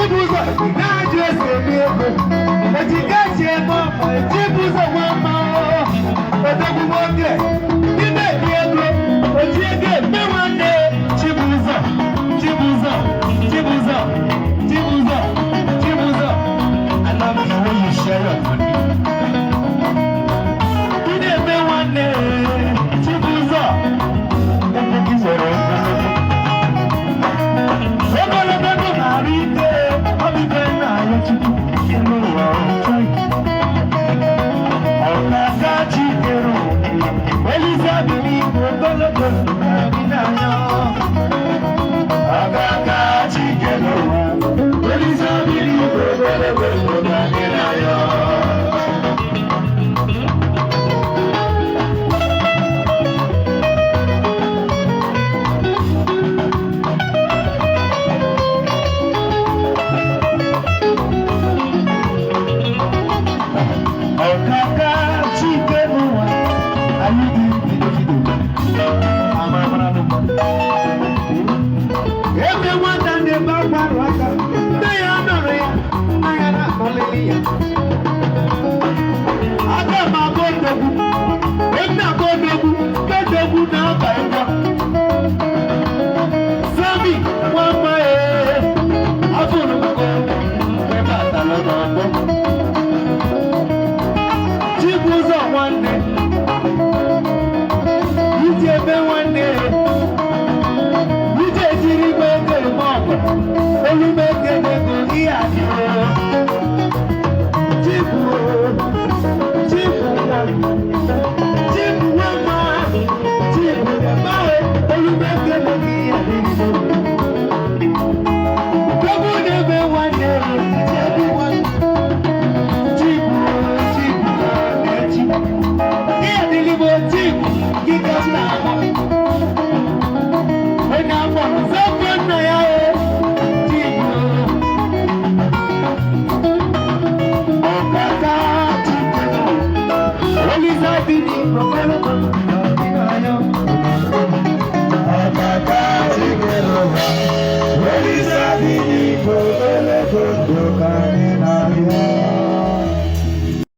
Chibuzo, now just a little. But you got your mama, Chibuzo, mama. But I will walk there. You make me a group. But you get me one day. Chibuzo, Chibuzo, Chibuzo, Chibuzo, Chibuzo. I love you when you share up with me. You get me one day. Chibuzo. Thank you, sir. Happy